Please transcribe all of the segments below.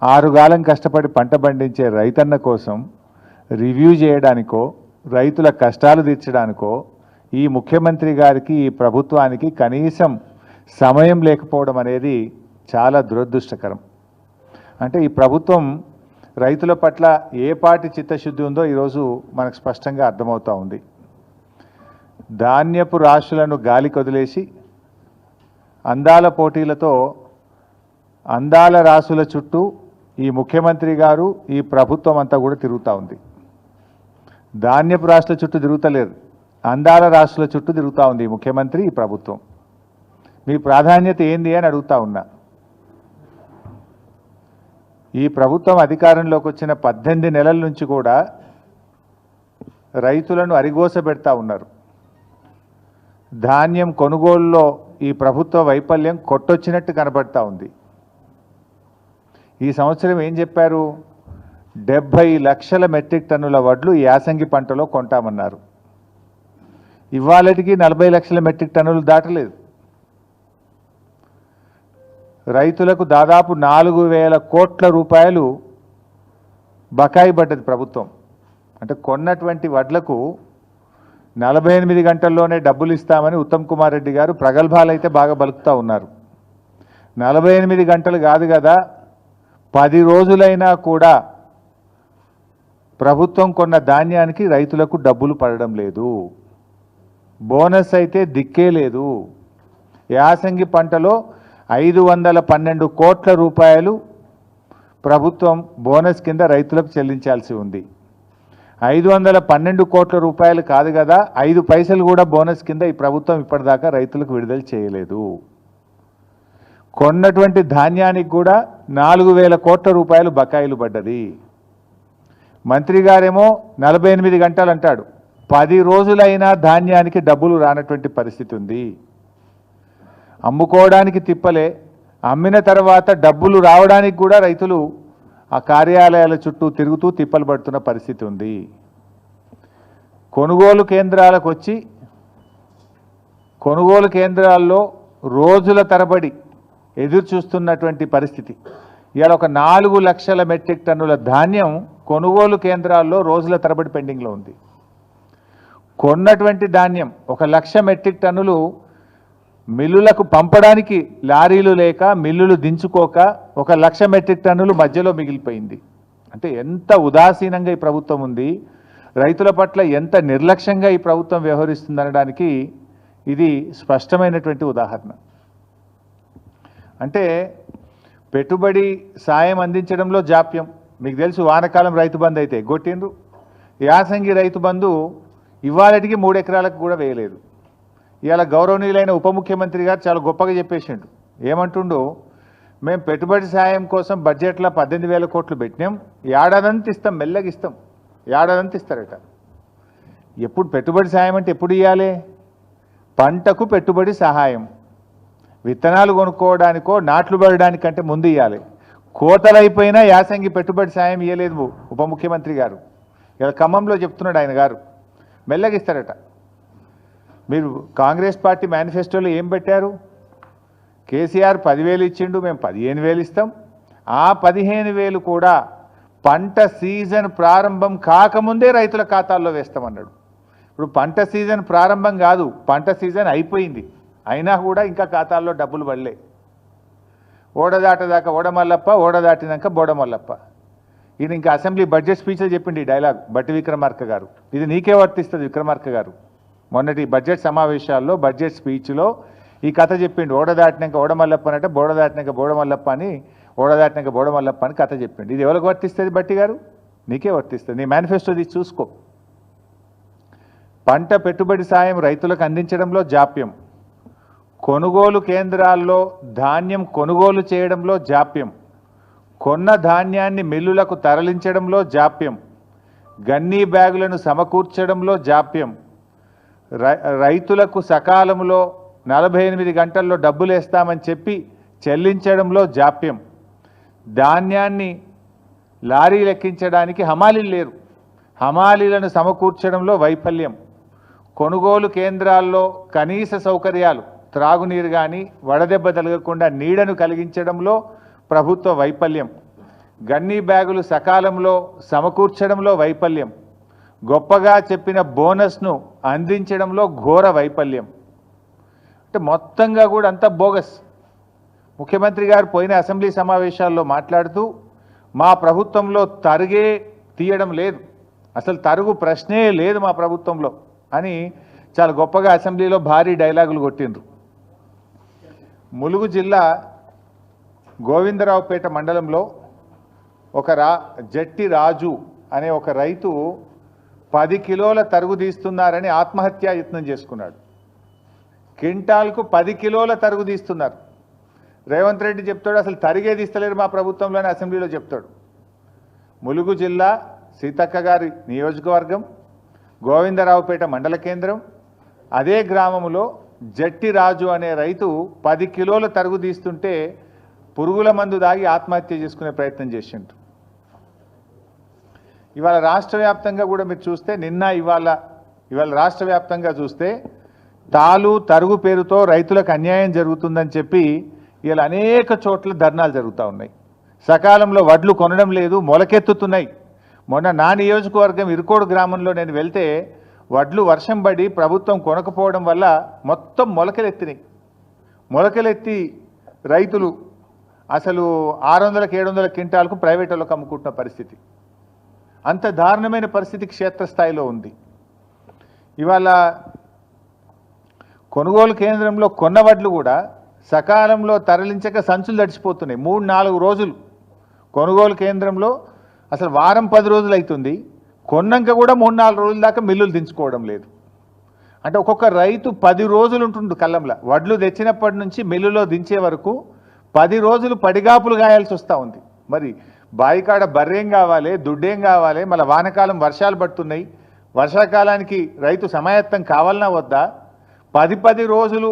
ఆరుగాలం కష్టపడి పంట పండించే రైతన్న కోసం రివ్యూ చేయడానికో రైతుల కష్టాలు తీర్చడానికో ఈ ముఖ్యమంత్రి గారికి ఈ ప్రభుత్వానికి కనీసం సమయం లేకపోవడం అనేది చాలా దురదృష్టకరం. అంటే ఈ ప్రభుత్వం రైతుల పట్ల ఏ పాటి చిత్తశుద్ధి ఉందో ఈరోజు మనకు స్పష్టంగా అర్థమవుతూ ఉంది. ధాన్యపు రాశులను గాలి కొదిలేసి అందాల పోటీలతో అందాల రాసుల చుట్టూ ఈ ముఖ్యమంత్రి గారు ఈ ప్రభుత్వం అంతా కూడా తిరుగుతూ ఉంది. ధాన్యపు రాశుల చుట్టూ తిరుగుతలేరు, అందాల రాశుల చుట్టూ తిరుగుతూ ఉంది ఈ ముఖ్యమంత్రి ఈ ప్రభుత్వం. మీ ప్రాధాన్యత ఏంది అని అడుగుతా ఉన్నా. ఈ ప్రభుత్వం అధికారంలోకి వచ్చిన 18 నెలల నుంచి కూడా రైతులను అరిగోస పెడతా ఉన్నారు. ధాన్యం కొనుగోలులో ఈ ప్రభుత్వ వైఫల్యం కొట్టొచ్చినట్టు కనబడతా ఉంది. ఈ సంవత్సరం ఏం చెప్పారు? 70 లక్షల మెట్రిక్ టన్నుల వడ్లు యాసంగి పంటలో కొంటామన్నారు. ఇవాళటికి 40 లక్షల మెట్రిక్ టన్నులు దాటలేదు. రైతులకు దాదాపు 4,000 కోట్ల రూపాయలు బకాయి పడ్డది ప్రభుత్వం. అంటే కొన్నటువంటి వడ్లకు 48 గంటల్లోనే డబ్బులు ఇస్తామని ఉత్తమ్ కుమార్ రెడ్డి గారు ప్రగల్భాలు అయితే బాగా బలుకుతూ ఉన్నారు. 48 గంటలు కాదు కదా, 10 రోజులైనా కూడా ప్రభుత్వం కొన్న ధాన్యానికి రైతులకు డబ్బులు పడడం లేదు. బోనస్ అయితే దిక్కే లేదు. యాసంగి పంటలో 512 కోట్ల రూపాయలు ప్రభుత్వం బోనస్ కింద రైతులకు చెల్లించాల్సి ఉంది. 512 కోట్ల రూపాయలు కాదు కదా, 5 పైసలు కూడా బోనస్ కింద ఈ ప్రభుత్వం ఇప్పటిదాకా రైతులకు విడుదల చేయలేదు. కొన్నటువంటి ధాన్యానికి కూడా 4,000 కోట్ల రూపాయలు బకాయిలు పడ్డది. మంత్రి గారేమో 48 గంటలు అంటాడు, 10 రోజులైనా ధాన్యానికి డబ్బులు రానటువంటి పరిస్థితి ఉంది. అమ్ముకోవడానికి తిప్పలే, అమ్మిన తర్వాత డబ్బులు రావడానికి కూడా రైతులు ఆ కార్యాలయాల చుట్టూ తిరుగుతూ తిప్పలు పడుతున్న పరిస్థితి ఉంది. కొనుగోలు కేంద్రాలకు వచ్చి కొనుగోలు కేంద్రాల్లో రోజుల తరబడి ఎదురు చూస్తున్నటువంటి పరిస్థితి. ఇవాళ ఒక 4 లక్షల మెట్రిక్ టన్నుల ధాన్యం కొనుగోలు కేంద్రాల్లో రోజుల తరబడి పెండింగ్లో ఉంది. కొన్నటువంటి ధాన్యం 1 లక్ష మెట్రిక్ టన్నులు మిల్లులకు పంపడానికి లారీలు లేక మిల్లులు దించుకోక 1 లక్ష మెట్రిక్ టన్నులు మధ్యలో మిగిలిపోయింది. అంటే ఎంత ఉదాసీనంగా ఈ ప్రభుత్వం ఉంది, రైతుల పట్ల ఎంత నిర్లక్ష్యంగా ఈ ప్రభుత్వం వ్యవహరిస్తుందనడానికి ఇది స్పష్టమైనటువంటి ఉదాహరణ. అంటే పెట్టుబడి సాయం అందించడంలో జాప్యం. మీకు తెలుసు, వానకాలం రైతు బంధు అయితే కొట్టిండ్రు, యాసంగి రైతు బంధు ఇవాళటికి 3 ఎకరాలకు కూడా వేయలేదు. ఇవాళ గౌరవనీయులైన ఉప ముఖ్యమంత్రి గారు చాలా గొప్పగా చెప్పేసిండు. ఏమంటుండో, మేము పెట్టుబడి సాయం కోసం బడ్జెట్లో 18,000 కోట్లు పెట్టినాం, ఏడాదంతా ఇస్తాం, మెల్లగా ఇస్తాం, ఏడాదంతా ఇస్తారట. ఎప్పుడు పెట్టుబడి సాయం అంటే ఎప్పుడు ఇవ్వాలి? పంటకు పెట్టుబడి సహాయం, విత్తనాలు కొనుక్కోవడానికో నాట్లు పడడానికంటే ముందు ఇవ్వాలి. కోతలైపోయినా యాసంగి పెట్టుబడి సాయం ఇవ్వలేదు ఉప ముఖ్యమంత్రి గారు. ఇలా ఖమ్మంలో చెప్తున్నాడు ఆయన గారు, మెల్లగా ఇస్తారట. మీరు కాంగ్రెస్ పార్టీ మేనిఫెస్టోలో ఏం పెట్టారు? కేసీఆర్ 10,000 ఇచ్చిండు, మేము 15,000 ఇస్తాం, ఆ 15,000 కూడా పంట సీజన్ ప్రారంభం కాకముందే రైతుల ఖాతాల్లో వేస్తామన్నాడు. ఇప్పుడు పంట సీజన్ ప్రారంభం కాదు, పంట సీజన్ అయిపోయింది, అయినా కూడా ఇంకా ఖాతాల్లో డబ్బులు పడలే. ఓడదాటదాకా ఓడమల్లప్ప, ఓడదాటినాక బోడమల్లప్ప. ఇది ఇంకా అసెంబ్లీ బడ్జెట్ స్పీచ్లో చెప్పిండి ఈ డైలాగ్ బట్టి విక్రమార్క గారు. ఇది నీకే వర్తిస్తుంది విక్రమార్క గారు. మొన్నటి బడ్జెట్ సమావేశాల్లో బడ్జెట్ స్పీచ్లో ఈ కథ చెప్పిండు. ఓడదాటినాక ఓడమల్లప్ప అంటే బోడదాటినాక బోడమల్లప్ప అని, ఓడదాటినాక బోడమల్లప్ప అని కథ చెప్పిండు. ఇది ఎవరికి వర్తిస్తుంది బట్టి గారు? నీకే వర్తిస్తుంది. నీ మేనిఫెస్టో తీసి చూసుకో. పంట పెట్టుబడి సాయం రైతులకు అందించడంలో జాప్యం, కొనుగోలు కేంద్రాల్లో ధాన్యం కొనుగోలు చేయడంలో జాప్యం, కొన్న ధాన్యాన్ని మిల్లులకు తరలించడంలో జాప్యం, గన్నీ బ్యాగులను సమకూర్చడంలో జాప్యం, రైతులకు సకాలంలో 48 గంటల్లో డబ్బులు వేస్తామని చెప్పి చెల్లించడంలో జాప్యం, ధాన్యాన్ని లారీలు ఎక్కించడానికి హమాలీలు లేరు, హమాలీలను సమకూర్చడంలో వైఫల్యం, కొనుగోలు కేంద్రాల్లో కనీస సౌకర్యాలు, త్రాగునీరు కానీ వడదెబ్బ తగలకుండా నీడను కలిగించడంలో ప్రభుత్వ వైఫల్యం, గన్నీ బ్యాగులు సకాలంలో సమకూర్చడంలో వైఫల్యం, గొప్పగా చెప్పిన బోనస్ను అందించడంలో ఘోర వైఫల్యం. అంటే మొత్తంగా కూడా అంతా బోగస్. ముఖ్యమంత్రి గారు పోయిన అసెంబ్లీ సమావేశాల్లో మాట్లాడుతూ మా ప్రభుత్వంలో తరుగే తీయడం లేదు, అసలు తరుగు ప్రశ్నే లేదు మా ప్రభుత్వంలో అని చాలా గొప్పగా అసెంబ్లీలో భారీ డైలాగులు కొట్టిండ్రు. ములుగు జిల్లా గోవిందరావుపేట మండలంలో ఒక జట్టి రాజు అనే ఒక రైతు 10 కిలోల తరుగు తీస్తున్నారని ఆత్మహత్యా యత్నం చేసుకున్నాడు. క్వింటాల్కు 10 కిలోల తరుగు తీస్తున్నారు. రేవంత్ రెడ్డి చెప్తాడు అసలు తరిగే తీస్తలేరు మా ప్రభుత్వంలోనే అసెంబ్లీలో చెప్తాడు. ములుగు జిల్లా సీతక్క గారి నియోజకవర్గం గోవిందరావుపేట మండల కేంద్రం, అదే గ్రామంలో జట్టి రాజు అనే రైతు 10 కిలోల తరుగు తీస్తుంటే పురుగుల మందు దాగి ఆత్మహత్య చేసుకునే ప్రయత్నం చేసిండు. ఇవాళ రాష్ట్ర వ్యాప్తంగా కూడా మీరు చూస్తే ఇవాళ రాష్ట్ర వ్యాప్తంగా చూస్తే తరుగు పేరుతో రైతులకు అన్యాయం జరుగుతుందని చెప్పి ఇవాళ అనేక చోట్ల ధర్నాలు జరుగుతూ ఉన్నాయి. సకాలంలో వడ్లు కొనడం లేదు, మొలకెత్తుతున్నాయి. మొన్న నా నియోజకవర్గం ఇరుకోడు గ్రామంలో నేను వెళ్తే వడ్లు వర్షం పడి ప్రభుత్వం కొనకపోవడం వల్ల మొత్తం మొలకలెత్తినాయి. మొలకలెత్తి రైతులు అసలు 600-700 క్వింటాలకు ప్రైవేట్ వాళ్ళకు అమ్ముకుంటున్న పరిస్థితి. అంత దారుణమైన పరిస్థితి క్షేత్రస్థాయిలో ఉంది. ఇవాళ కొనుగోలు కేంద్రంలో కొన్న వడ్లు కూడా సకాలంలో తరలించక సంచులు తడిచిపోతున్నాయి. 3-4 రోజులు కొనుగోలు కేంద్రంలో అసలు వారం 10 రోజులు అవుతుంది, కొన్నాక కూడా 3-4 రోజుల దాకా మిల్లులు దించుకోవడం లేదు. అంటే ఒక్కొక్క రైతు 10 రోజులు ఉంటుండు కళ్ళంలో. వడ్లు తెచ్చినప్పటి నుంచి మిల్లులో దించే వరకు 10 రోజులు పడిగాపులు గాయాల్సి వస్తూ ఉంది. మరి బాయికాడ బర్రేం కావాలి, దుడ్డేం కావాలి, మళ్ళీ వానకాలం వర్షాలు పడుతున్నాయి, వర్షాకాలానికి రైతు సమాయత్తం కావాలన్నా వద్దా? 10 రోజులు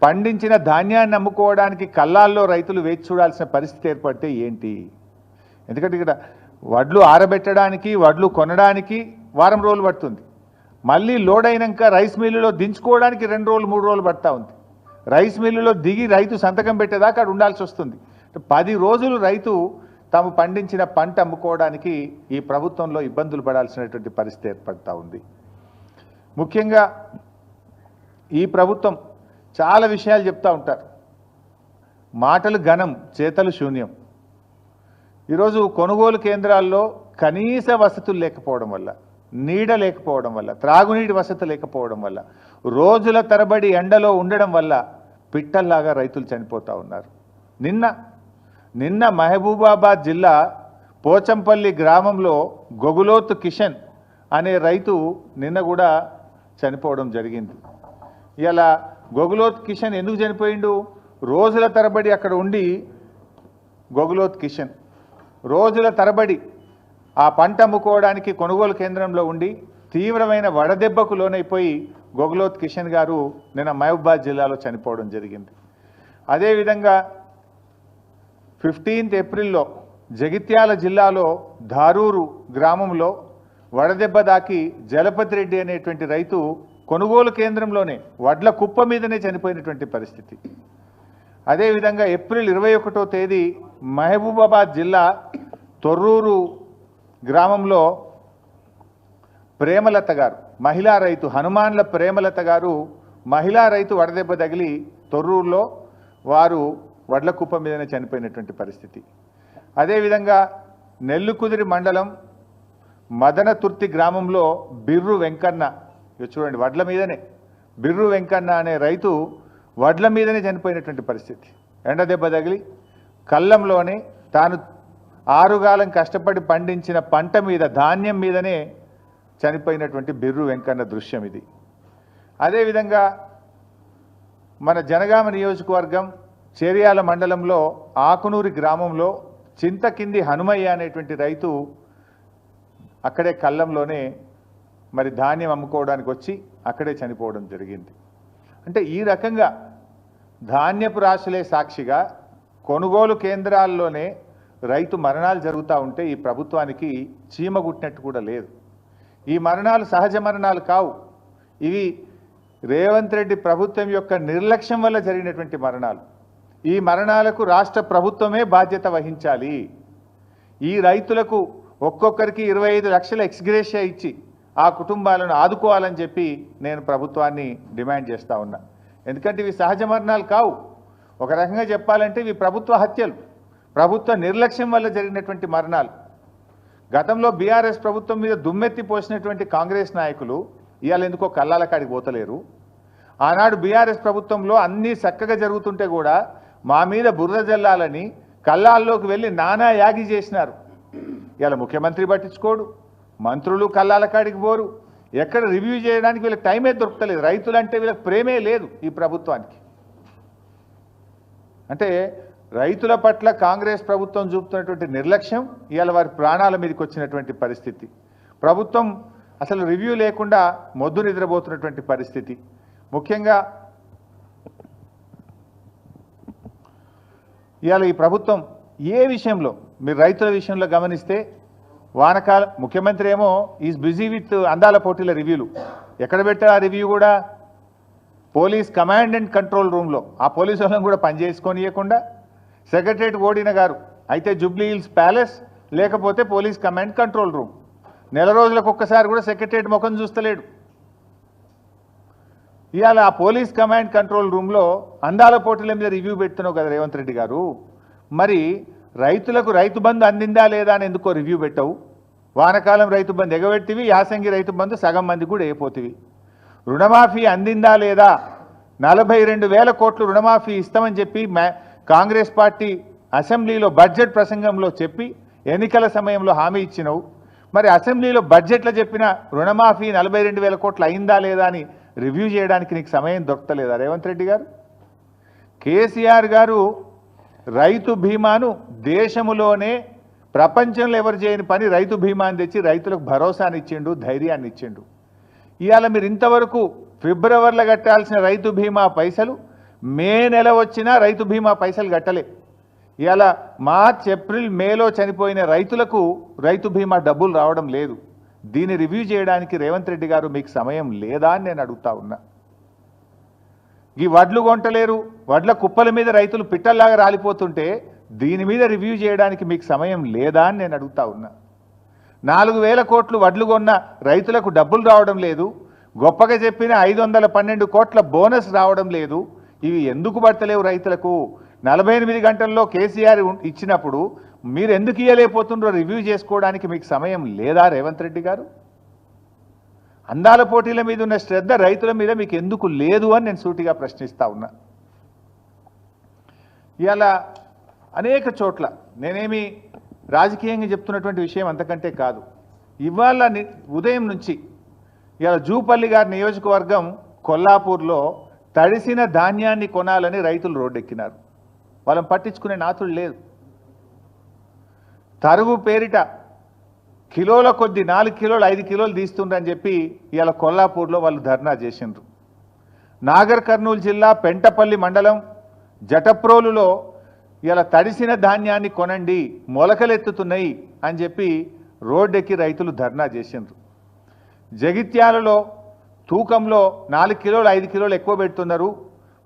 పండించిన ధాన్యాన్ని అమ్ముకోవడానికి కళ్ళాల్లో రైతులు వేచి చూడాల్సిన పరిస్థితి ఏర్పడితే ఏంటి? ఎందుకంటే ఇక్కడ వడ్లు ఆరబెట్టడానికి, వడ్లు కొనడానికి వారం రోజులు పడుతుంది. మళ్ళీ లోడ్ అయినాక రైస్ మిల్లులో దించుకోవడానికి 2 రోజులు 3 రోజులు పడుతూ ఉంది. రైస్ మిల్లులో దిగి రైతు సంతకం పెట్టేదాకా అక్కడ ఉండాల్సి వస్తుంది. 10 రోజులు రైతు తాము పండించిన పంట అమ్ముకోవడానికి ఈ ప్రభుత్వంలో ఇబ్బందులు పడాల్సినటువంటి పరిస్థితి ఏర్పడుతూ ఉంది. ముఖ్యంగా ఈ ప్రభుత్వం చాలా విషయాలు చెప్తూ ఉంటారు. మాటలు ఘనం, చేతలు శూన్యం. ఈరోజు కొనుగోలు కేంద్రాల్లో కనీస వసతులు లేకపోవడం వల్ల, నీడ లేకపోవడం వల్ల, త్రాగునీటి వసతి లేకపోవడం వల్ల, రోజుల తరబడి ఎండలో ఉండడం వల్ల పిట్టల్లాగా రైతులు చనిపోతూ ఉన్నారు. నిన్న మహబూబాబాద్ జిల్లా పోచంపల్లి గ్రామంలో గొగులోతు కిషన్ అనే రైతు నిన్న కూడా చనిపోవడం జరిగింది. ఇలా గొగులోత్ కిషన్ ఎందుకు చనిపోయిండు? రోజుల తరబడి అక్కడ ఉండి గొగులోత్ కిషన్ రోజుల తరబడి ఆ పంట అమ్ముకోవడానికి కొనుగోలు కేంద్రంలో ఉండి తీవ్రమైన వడదెబ్బకు లోనైపోయి గొగులోత్ కిషన్ గారు నిన్న మహబూబాబాద్ జిల్లాలో చనిపోవడం జరిగింది. అదేవిధంగా 15 ఏప్రిల్లో జగిత్యాల జిల్లాలో ధారూరు గ్రామంలో వడదెబ్బ దాకి జలపతి రెడ్డి అనేటువంటి రైతు కొనుగోలు కేంద్రంలోనే వడ్ల కుప్ప మీదనే చనిపోయినటువంటి పరిస్థితి. అదేవిధంగా ఏప్రిల్ 21వ తేదీ మహబూబాబాద్ జిల్లా తొర్రూరు గ్రామంలో ప్రేమలత గారు, మహిళా రైతు, హనుమాన్ల ప్రేమలత గారు మహిళా రైతు వడదెబ్బ తగిలి తొర్రూరులో వారు వడ్ల కుప్ప మీదనే చనిపోయినటువంటి పరిస్థితి. అదేవిధంగా నెల్లుకుదిరి మండలం మదనతుర్తి గ్రామంలో బిర్రు వెంకన్న, చూడండి వడ్ల మీదనే బిర్రు వెంకన్న అనే రైతు వడ్ల మీదనే చనిపోయినటువంటి పరిస్థితి. ఎండ దెబ్బ తగిలి కళ్ళంలోనే తాను 6 కాలం కష్టపడి పండించిన పంట మీద, ధాన్యం మీదనే చనిపోయినటువంటి బిర్రు వెంకన్న దృశ్యం ఇది. అదేవిధంగా మన జనగామ నియోజకవర్గం చేర్యాల మండలంలో ఆకునూరి గ్రామంలో చింతకింది హనుమయ్య అనేటువంటి రైతు అక్కడే కళ్ళంలోనే మరి ధాన్యం అమ్ముకోవడానికి వచ్చి అక్కడే చనిపోవడం జరిగింది. అంటే ఈ రకంగా ధాన్యపు రాశులే సాక్షిగా కొనుగోలు కేంద్రాల్లోనే రైతు మరణాలు జరుగుతూ ఉంటే ఈ ప్రభుత్వానికి చీమ గుట్టినట్టు కూడా లేదు. ఈ మరణాలు సహజ మరణాలు కావు, ఇవి రేవంత్ రెడ్డి ప్రభుత్వం యొక్క నిర్లక్ష్యం వల్ల జరిగినటువంటి మరణాలు. ఈ మరణాలకు రాష్ట్ర ప్రభుత్వమే బాధ్యత వహించాలి. ఈ రైతులకు ఒక్కొక్కరికి 25 లక్షల ఎక్స్గ్రేషియా ఇచ్చి ఆ కుటుంబాలను ఆదుకోవాలని చెప్పి నేను ప్రభుత్వాన్ని డిమాండ్ చేస్తూ ఉన్నా. ఎందుకంటే ఇవి సహజ మరణాలు కావు. ఒక రకంగా చెప్పాలంటే ఇవి ప్రభుత్వ హత్యలు, ప్రభుత్వ నిర్లక్ష్యం వల్ల జరిగినటువంటి మరణాలు. గతంలో బీఆర్ఎస్ ప్రభుత్వం మీద దుమ్మెత్తి పోసినటువంటి కాంగ్రెస్ నాయకులు ఇవాళ ఎందుకో కల్లాల కాడికి పోతలేరు. ఆనాడు బీఆర్ఎస్ ప్రభుత్వంలో అన్నీ చక్కగా జరుగుతుంటే కూడా మా మీద బురద జల్లాలని కల్లాల్లోకి వెళ్ళి నానా యాగి చేసినారు. ఇవాళ ముఖ్యమంత్రి పట్టించుకోడు, మంత్రులు కల్లాల కాడికి పోరు, ఎక్కడ రివ్యూ చేయడానికి వీళ్ళకి టైమే దొరకలేదు. రైతులంటే వీళ్ళకి ప్రేమే లేదు ఈ ప్రభుత్వానికి. అంటే రైతుల పట్ల కాంగ్రెస్ ప్రభుత్వం చూపుతున్నటువంటి నిర్లక్ష్యం ఇవాళ వారి ప్రాణాల మీదకి వచ్చినటువంటి పరిస్థితి. ప్రభుత్వం అసలు రివ్యూ లేకుండా మొద్దు నిద్రపోతున్నటువంటి పరిస్థితి. ముఖ్యంగా ఇవాళ ఈ ప్రభుత్వం ఏ విషయంలో మీరు రైతుల విషయంలో గమనిస్తే వానకాలం ముఖ్యమంత్రి ఏమో ఈజ్ బిజీ విత్ అందాల పోటీల రివ్యూలు. ఎక్కడ పెట్టారు ఆ రివ్యూ కూడా? పోలీస్ కమాండ్ అండ్ కంట్రోల్ రూమ్లో. ఆ పోలీసు వాళ్ళని కూడా పనిచేసుకొనియకుండా సెక్రటరేట్ ఓడిన గారు అయితే జూబ్లీ హిల్స్ ప్యాలెస్, లేకపోతే పోలీస్ కమాండ్ కంట్రోల్ రూమ్. నెల రోజులకు ఒక్కసారి కూడా సెక్రటరేట్ ముఖం చూస్తలేడు. ఇవాళ ఆ పోలీస్ కమాండ్ కంట్రోల్ రూమ్లో అందాల పోటీల మీద రివ్యూ పెడుతున్నావు కదా రేవంత్ రెడ్డి గారు. మరి రైతులకు రైతు బంధు అందిందా లేదా అని ఎందుకో రివ్యూ పెట్టవు? వానకాలం రైతు బంధు ఎగబెట్టివి, యాసంగి రైతు బంధు సగం మంది కూడా అయిపోతివి. రుణమాఫీ అందిందా లేదా? 42,000 కోట్లు రుణమాఫీ ఇస్తామని చెప్పి కాంగ్రెస్ పార్టీ అసెంబ్లీలో బడ్జెట్ ప్రసంగంలో చెప్పి ఎన్నికల సమయంలో హామీ ఇచ్చినవు. మరి అసెంబ్లీలో బడ్జెట్లో చెప్పిన రుణమాఫీ 42,000 కోట్లు అయిందా లేదా అని రివ్యూ చేయడానికి నీకు సమయం దొరకలేదా రేవంత్ రెడ్డి గారు? కేసీఆర్ గారు రైతు బీమాను దేశంలోనే ప్రపంచంలో ఎవరు చేయని పని రైతు బీమాని తెచ్చి రైతులకు భరోసాని ఇచ్చిండు, ధైర్యాన్ని ఇచ్చిండు. ఇవాళ మీరు ఇంతవరకు ఫిబ్రవరిలో కట్టాల్సిన రైతు బీమా పైసలు మే నెల వచ్చినా రైతు బీమా పైసలు కట్టలే. ఇవాళ మార్చ్, ఏప్రిల్, మేలో చనిపోయిన రైతులకు రైతు బీమా డబ్బులు రావడం లేదు. దీన్ని రివ్యూ చేయడానికి రేవంత్ రెడ్డి గారు మీకు సమయం లేదా అని నేను అడుగుతా ఉన్నా. ఈ వడ్లు కొంటలేరు, వడ్ల కుప్పల మీద రైతులు పిట్టల్లాగా రాలిపోతుంటే దీని మీద రివ్యూ చేయడానికి మీకు సమయం లేదా అని నేను అడుగుతా ఉన్నా. 4,000 కోట్లు వడ్లు కొన్న రైతులకు డబ్బులు రావడం లేదు. గొప్పగా చెప్పిన 512 కోట్ల బోనస్ రావడం లేదు. ఇవి ఎందుకు పడతలేవు రైతులకు? 48 గంటల్లో కేసీఆర్ ఇచ్చినప్పుడు మీరు ఎందుకు ఇయ్యలేకపోతుండ్రో రివ్యూ చేసుకోవడానికి మీకు సమయం లేదా రేవంత్ రెడ్డి గారు? అందాల పోటీల మీద ఉన్న శ్రద్ధ రైతుల మీద మీకు ఎందుకు లేదు అని నేను సూటిగా ప్రశ్నిస్తా ఉన్నా. ఇవాళ అనేక చోట్ల నేనేమి రాజకీయంగా చెప్తున్నటువంటి విషయం అంతకంటే కాదు. ఇవాళ ఉదయం నుంచి ఇవాళ జూపల్లి గారి నియోజకవర్గం కొల్లాపూర్లో తడిసిన ధాన్యాన్ని కొనాలని రైతులు రోడ్డెక్కినారు. వాళ్ళని పట్టించుకునే నాతుడు లేదు. తరుగు పేరిట కిలోల కొద్ది 4 కిలోలు 5 కిలోలు తీస్తుండ్రని చెప్పి ఇవాళ కొల్లాపూర్లో వాళ్ళు ధర్నా చేసిండ్రు. నాగర్ కర్నూలు జిల్లా పెంటపల్లి మండలం జటప్రోలులో ఇవాళ తడిసిన ధాన్యాన్ని కొనండి, మొలకలెత్తుతున్నాయి అని చెప్పి రోడ్డెక్కి రైతులు ధర్నా చేసిండ్రు. జగిత్యాలలో తూకంలో 4 కిలోలు 5 కిలోలు ఎక్కువ పెడుతున్నారు,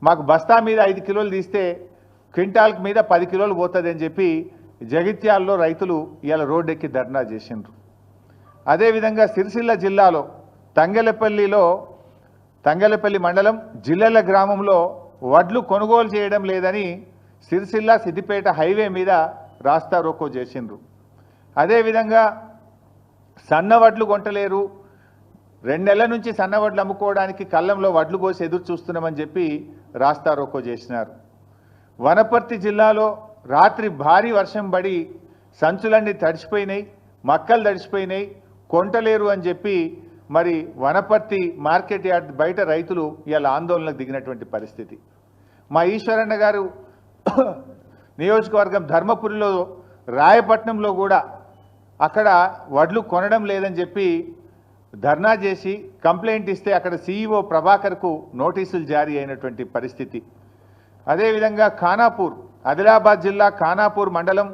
మాకు బస్తా మీద 5 కిలోలు తీస్తే క్వింటాల్కి మీద 10 కిలోలు పోతుంది అని చెప్పి జగిత్యాలలో రైతులు ఇవాళ రోడ్డెక్కి ధర్నా చేసిండ్రు. అదేవిధంగా సిరిసిల్ల జిల్లాలో తంగెలపల్లి మండలం జిల్లెల గ్రామంలో వడ్లు కొనుగోలు చేయడం లేదని సిరిసిల్ల సిద్దిపేట హైవే మీద రాస్తా రోకో చేసిండ్రు. అదేవిధంగా సన్నవడ్లు కొంటలేరు, 2 నెలల నుంచి సన్నవడ్లు అమ్ముకోవడానికి కళ్ళంలో వడ్లు కోసి ఎదురు చూస్తున్నామని చెప్పి రాస్తా రోకో చేసినారు. వనపర్తి జిల్లాలో రాత్రి భారీ వర్షం పడి సంచులన్నీ తడిచిపోయినాయి, మక్కలు తడిచిపోయినాయి, కొంటలేరు అని చెప్పి మరి వనపర్తి మార్కెట్ యార్డ్ బయట రైతులు ఇవాళ ఆందోళనకు దిగినటువంటి పరిస్థితి. మా ఈశ్వరన్న గారు నియోజకవర్గం ధర్మపురిలో రాయపట్నంలో కూడా అక్కడ వడ్లు కొనడం లేదని చెప్పి ధర్నా చేసి కంప్లైంట్ ఇస్తే అక్కడ సీఈఓ ప్రభాకర్కు నోటీసులు జారీ అయినటువంటి పరిస్థితి. అదేవిధంగా ఖానాపూర్, ఆదిలాబాద్ జిల్లా ఖానాపూర్ మండలం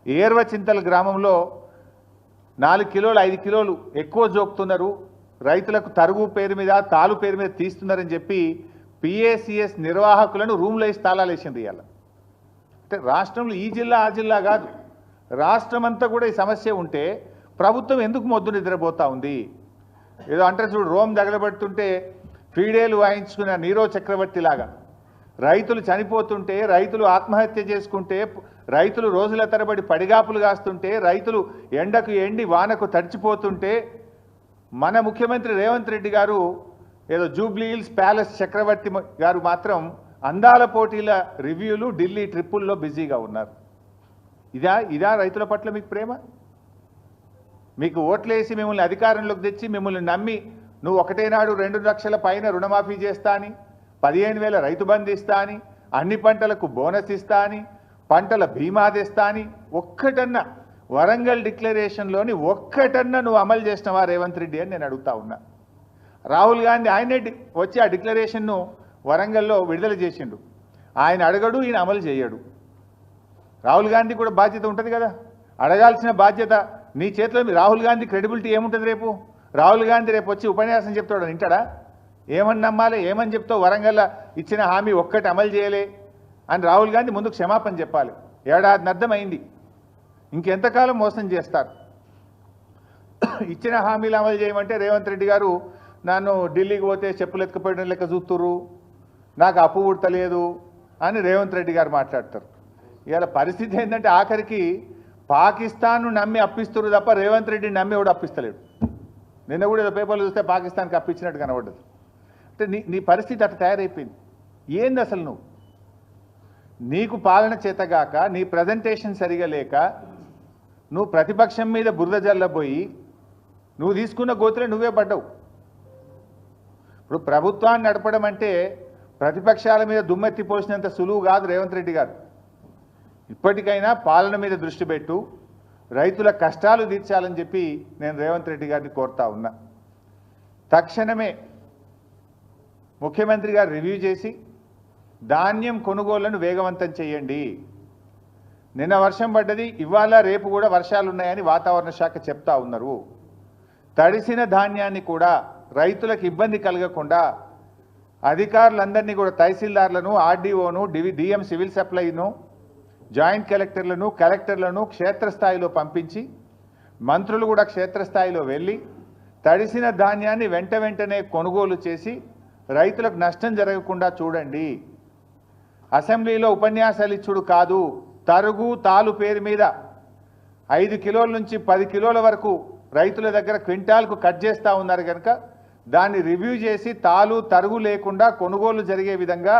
ఏర్వచింతల గ్రామంలో 4 కిలోలు 5 కిలోలు ఎక్కువ జోకుతున్నారు, రైతులకు తరుగు పేరు మీద తాలు పేరు మీద తీస్తున్నారని చెప్పి పిఏసిఎస్ నిర్వాహకులను రూమ్లో వేసి తాళాలు వేసింది. ఇవాళ అంటే రాష్ట్రంలో ఈ జిల్లా ఆ జిల్లా కాదు, రాష్ట్రమంతా కూడా ఈ సమస్య ఉంటే ప్రభుత్వం ఎందుకు మొద్దు నిద్రపోతూ ఉంది? ఏదో అంటారు చూడు, రోమ్ తగలబెడుతుంటే ఫీడేలు వాయించుకున్న నీరో చక్రవర్తి లాగా రైతులు చనిపోతుంటే, రైతులు ఆత్మహత్య చేసుకుంటే, రైతులు రోజుల తరబడి పడిగాపులు కాస్తుంటే, రైతులు ఎండకు ఎండి వానకు తడిచిపోతుంటే మన ముఖ్యమంత్రి రేవంత్ రెడ్డి గారు ఏదో జూబ్లీ హిల్స్ ప్యాలెస్ చక్రవర్తి గారు మాత్రం అందాల పోటీల రివ్యూలు, ఢిల్లీ ట్రిప్పుల్లో బిజీగా ఉన్నారు. ఇదా రైతుల పట్ల మీకు ప్రేమ? మీకు ఓట్లేసి మిమ్మల్ని అధికారంలోకి తెచ్చి మిమ్మల్ని నమ్మి నువ్వు ఒకటే నాడు 2 లక్షల పైన రుణమాఫీ చేస్తా అని, 15,000 రైతు బంధు ఇస్తా అని, అన్ని పంటలకు బోనస్ ఇస్తా అని, పంటల బీమా తెస్తా అని ఒక్కటన్నా వరంగల్ డిక్లరేషన్లోని ఒక్కటన్నా నువ్వు అమలు చేసినవా రేవంత్ రెడ్డి అని నేను అడుగుతా ఉన్నా. రాహుల్ గాంధీ ఆయనే వచ్చి ఆ డిక్లరేషన్ను వరంగల్లో విడుదల చేసిండు. ఆయన అడగడు, ఈయన అమలు చేయడు. రాహుల్ గాంధీ కూడా బాధ్యత ఉంటుంది కదా, అడగాల్సిన బాధ్యత నీ చేతిలో. రాహుల్ గాంధీ క్రెడిబిలిటీ ఏముంటుంది రేపు? రాహుల్ గాంధీ రేపు వచ్చి ఉపన్యాసం చెప్తాడు, వింటాడా? ఏమని నమ్మాలి? ఏమని చెప్తావు? వరంగల్ ఇచ్చిన హామీ ఒక్కటి అమలు చేయలే అని రాహుల్ గాంధీ ముందుకు క్షమాపణ చెప్పాలి. ఏడాదిన్నర్థం అయింది, ఇంకెంతకాలం మోసం చేస్తారు? ఇచ్చిన హామీలు అమలు చేయమంటే రేవంత్ రెడ్డి గారు నన్ను ఢిల్లీకి పోతే చెప్పులు ఎత్తుకుపోయడం లెక్క చూస్తుర్రు, నాకు అప్పు ఉడతలేదు అని రేవంత్ రెడ్డి గారు మాట్లాడతారు. ఇవాళ పరిస్థితి ఏంటంటే ఆఖరికి పాకిస్తాన్ను నమ్మి అప్పిస్తున్నారు తప్ప రేవంత్ రెడ్డిని నమ్మి కూడా అప్పిస్తలేడు. నిన్న కూడా ఏదో పేపర్లు చూస్తే పాకిస్తాన్కి అప్పించినట్టు కనబడ్డది. అంటే నీ పరిస్థితి అట్లా తయారైపోయింది. ఏంది అసలు నువ్వు? నీకు పాలన చేతగాక, నీ ప్రజెంటేషన్ సరిగా లేక, నువ్వు ప్రతిపక్షం మీద బురద జల్లబోయి నువ్వు తీసుకున్న గోతులే నువ్వే పడ్డావు. ఇప్పుడు ప్రభుత్వాన్ని నడపడం అంటే ప్రతిపక్షాల మీద దుమ్మెత్తి పోసినంత సులువు కాదు రేవంత్ రెడ్డి గారు. ఇప్పటికైనా పాలన మీద దృష్టి పెట్టు, రైతుల కష్టాలు తీర్చాలని చెప్పి నేను రేవంత్ రెడ్డి గారిని కోరుతా ఉన్నా. తక్షణమే ముఖ్యమంత్రి గారు రివ్యూ చేసి ధాన్యం కొనుగోళ్లను వేగవంతం చేయండి. నిన్న వర్షం పడ్డది, ఇవాళ రేపు కూడా వర్షాలు ఉన్నాయని వాతావరణ శాఖ చెప్తా ఉన్నారు. తడిసిన ధాన్యాన్ని కూడా రైతులకు ఇబ్బంది కలగకుండా అధికారులందరినీ కూడా తహసీల్దార్లను, ఆర్డీఓను, డిఎం సివిల్ సప్లైను, జాయింట్ కలెక్టర్లను క్షేత్రస్థాయిలో పంపించి మంత్రులు కూడా క్షేత్రస్థాయిలో వెళ్ళి తడిసిన ధాన్యాన్ని వెంటనే కొనుగోలు చేసి రైతులకు నష్టం జరగకుండా చూడండి. అసెంబ్లీలో ఉపన్యాసాలు ఇచ్చుడు కాదు, తరుగు తాలు పేరు మీద 5 కిలోల నుంచి 10 కిలోల వరకు రైతుల దగ్గర క్వింటాల్కు కట్ చేస్తూ ఉన్నారు కనుక దాన్ని రివ్యూ చేసి తాలు తరుగు లేకుండా కొనుగోలు జరిగే విధంగా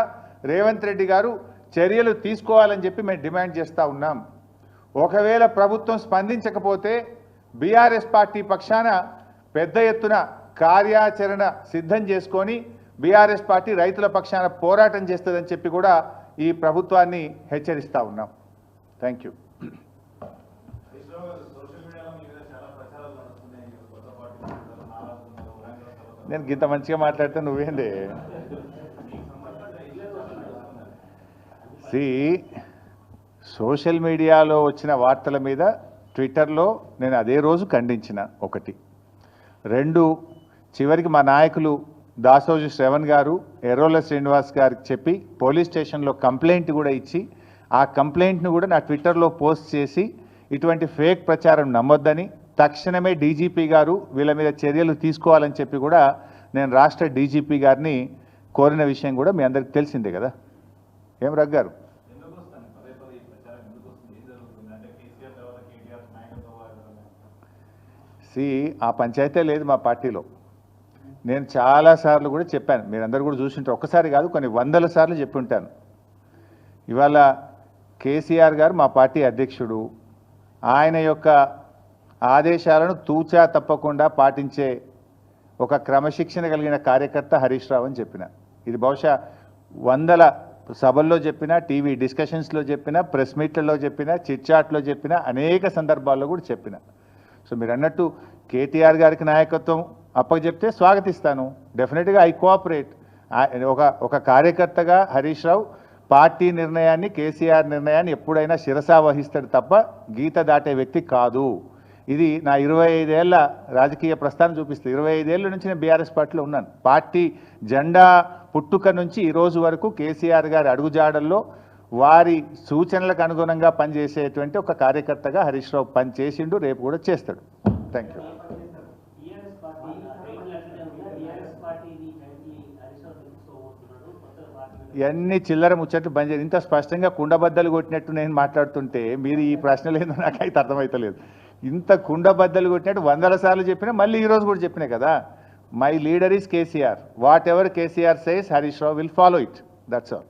రేవంత్ రెడ్డి గారు చర్యలు తీసుకోవాలని చెప్పి మేము డిమాండ్ చేస్తూ ఉన్నాం. ఒకవేళ ప్రభుత్వం స్పందించకపోతే బీఆర్ఎస్ పార్టీ పక్షాన పెద్ద ఎత్తున కార్యాచరణ సిద్ధం చేసుకొని బీఆర్ఎస్ పార్టీ రైతుల పక్షాన పోరాటం చేస్తుందని చెప్పి కూడా ఈ ప్రభుత్వాన్ని హెచ్చరిస్తూ ఉన్నాం. Thank you. నేను ఇంత మంచిగా మాట్లాడితే నువ్వేంది? సోషల్ మీడియాలో వచ్చిన వార్తల మీద ట్విట్టర్లో నేను అదే రోజు ఖండించిన. 1, 2 చివరికి మా నాయకులు దాసోజు శ్రవణ్ గారు, ఎర్రోల శ్రీనివాస్ గారికి చెప్పి పోలీస్ స్టేషన్లో కంప్లైంట్ కూడా ఇచ్చి ఆ కంప్లైంట్ను కూడా నా ట్విట్టర్లో పోస్ట్ చేసి ఇటువంటి ఫేక్ ప్రచారం నమ్మొద్దని, తక్షణమే డీజీపీ గారు వీళ్ళ మీద చర్యలు తీసుకోవాలని చెప్పి కూడా నేను రాష్ట్ర డీజీపీ గారిని కోరిన విషయం కూడా మీ అందరికీ తెలిసిందే కదా. ఏం రగ్గారు? ఆ పంచాయతీ లేదు మా పార్టీలో. నేను చాలాసార్లు కూడా చెప్పాను, మీరందరూ కూడా చూసింటారు. ఒక్కసారి కాదు, కొన్ని 100ల సార్లు చెప్పి ఉంటాను. ఇవాళ కేసీఆర్ గారు మా పార్టీ అధ్యక్షుడు, ఆయన యొక్క ఆదేశాలను తూచా తప్పకుండా పాటించే ఒక క్రమశిక్షణ కలిగిన కార్యకర్త హరీష్ రావు అని చెప్పిన. ఇది బహుశా 100ల సభల్లో చెప్పిన, టీవీ డిస్కషన్స్లో చెప్పిన, ప్రెస్ మీట్లలో చెప్పిన, చిట్చాట్లో చెప్పిన, అనేక సందర్భాల్లో కూడా చెప్పిన. సో మీరు అన్నట్టు కేటీఆర్ గారికి నాయకత్వం అప్పచెప్తే స్వాగతిస్తాను. డెఫినెట్గా ఐ కోఆపరేట్. ఒక కార్యకర్తగా హరీష్ రావు పార్టీ నిర్ణయాన్ని, కేసీఆర్ నిర్ణయాన్ని ఎప్పుడైనా శిరసా వహిస్తాడు తప్ప గీత దాటే వ్యక్తి కాదు. ఇది నా 25 ఏళ్ల రాజకీయ ప్రస్థానం చూపిస్తుంది. 25 ఏళ్ళ నుంచి నేను బీఆర్ఎస్ పార్టీలో ఉన్నాను. పార్టీ జెండా పుట్టుక నుంచి ఈ రోజు వరకు కేసీఆర్ గారి అడుగుజాడల్లో వారి సూచనలకు అనుగుణంగా పనిచేసేటువంటి ఒక కార్యకర్తగా హరీష్ రావు పని చేసిండు, రేపు కూడా చేస్తాడు. Thank you. ఇవన్నీ చిల్లర ముచ్చట్లు బంద్ చేయాలి. ఇంత స్పష్టంగా కుండబద్దలు కొట్టినట్టు నేను మాట్లాడుతుంటే మీరు ఈ ప్రశ్నలు ఏందో నాకైతే అర్థమవుతలేదు. ఇంత కుండబద్దలు కొట్టినట్టు 100 సార్లు చెప్పినా మళ్ళీ ఈరోజు కూడా చెప్పినా కదా, my leader is KCR. What ever KCR says Harish Rao will follow it. That's all.